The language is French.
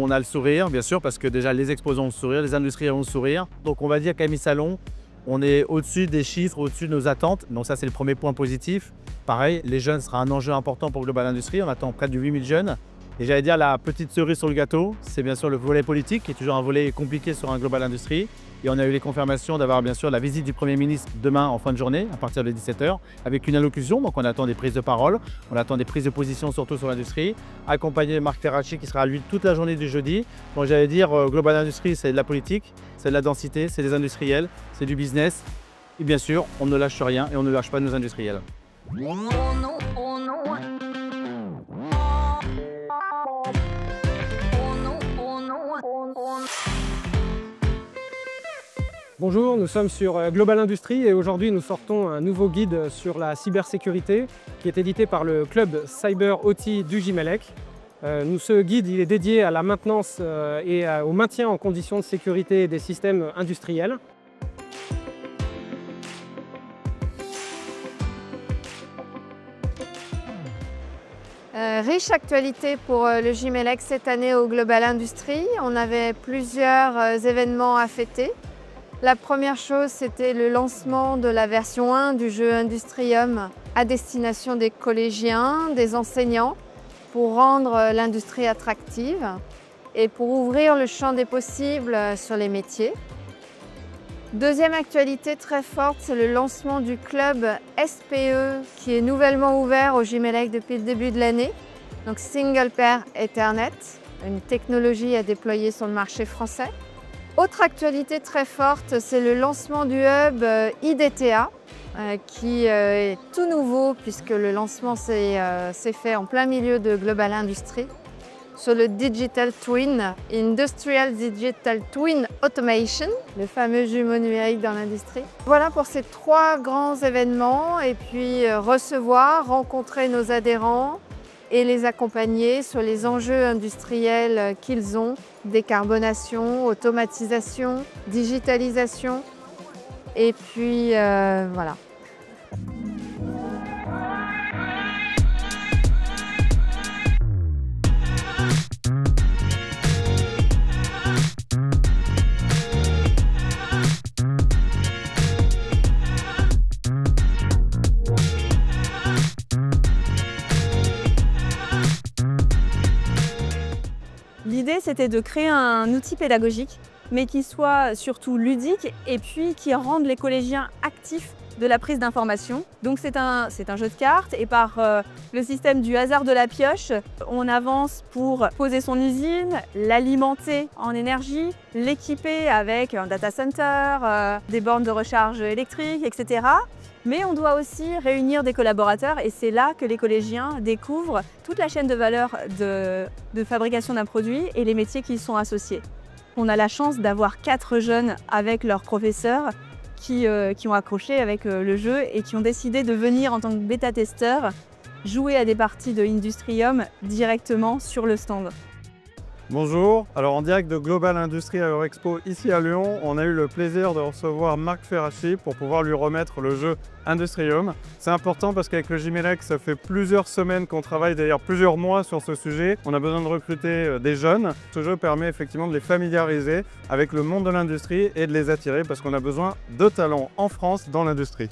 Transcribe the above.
on a le sourire, bien sûr, parce que déjà les exposants ont le sourire, les industriels ont le sourire. Donc on va dire qu'à mi-salon, on est au-dessus des chiffres, au-dessus de nos attentes. Donc ça, c'est le premier point positif. Pareil, les jeunes sera un enjeu important pour Global Industries. On attend près de 8000 jeunes. Et j'allais dire la petite cerise sur le gâteau, c'est bien sûr le volet politique, qui est toujours un volet compliqué sur un Global Industries. Et on a eu les confirmations d'avoir bien sûr la visite du Premier ministre demain en fin de journée, à partir de 17 h, avec une allocution. Donc on attend des prises de parole, on attend des prises de position surtout sur l'industrie, accompagné de Marc Ferracci qui sera lui toute la journée du jeudi. Donc j'allais dire Global Industries, c'est de la politique, c'est de la densité, c'est des industriels, c'est du business. Et bien sûr, on ne lâche rien et on ne lâche pas nos industriels. Bonjour, nous sommes sur Global Industries et aujourd'hui nous sortons un nouveau guide sur la cybersécurité qui est édité par le club Cyber OT du Gimelec. Ce guide il est dédié à la maintenance et au maintien en conditions de sécurité des systèmes industriels. Riche actualité pour le Gimelec cette année au Global Industries. On avait plusieurs événements à fêter. La première chose, c'était le lancement de la version 1 du jeu Industrium à destination des collégiens, des enseignants, pour rendre l'industrie attractive et pour ouvrir le champ des possibles sur les métiers. Deuxième actualité très forte, c'est le lancement du club SPE qui est nouvellement ouvert au Gimelec depuis le début de l'année. Donc Single Pair Ethernet, une technologie à déployer sur le marché français. Autre actualité très forte, c'est le lancement du hub IDTA qui est tout nouveau puisque le lancement s'est fait en plein milieu de Global Industries sur le Digital Twin, Industrial Digital Twin Automation, le fameux jumeau numérique dans l'industrie. Voilà pour ces trois grands événements et puis recevoir, rencontrer nos adhérents et les accompagner sur les enjeux industriels qu'ils ont, décarbonation, automatisation, digitalisation et puis voilà. L'idée, c'était de créer un outil pédagogique, mais qui soit surtout ludique et puis qui rende les collégiens actifs de la prise d'information. Donc c'est un jeu de cartes et par le système du hasard de la pioche, on avance pour poser son usine, l'alimenter en énergie, l'équiper avec un data center, des bornes de recharge électrique, etc. Mais on doit aussi réunir des collaborateurs et c'est là que les collégiens découvrent toute la chaîne de valeur de fabrication d'un produit et les métiers qui y sont associés. On a la chance d'avoir 4 jeunes avec leurs professeurs qui ont accroché avec le jeu et qui ont décidé de venir en tant que bêta-testeurs jouer à des parties de Industrium directement sur le stand. Bonjour, alors en direct de Global Industries à l'Eurexpo ici à Lyon, on a eu le plaisir de recevoir Marc Ferracci pour pouvoir lui remettre le jeu Industrium. C'est important parce qu'avec le Gimelec, ça fait plusieurs semaines qu'on travaille, d'ailleurs plusieurs mois sur ce sujet. On a besoin de recruter des jeunes. Ce jeu permet effectivement de les familiariser avec le monde de l'industrie et de les attirer parce qu'on a besoin de talents en France dans l'industrie.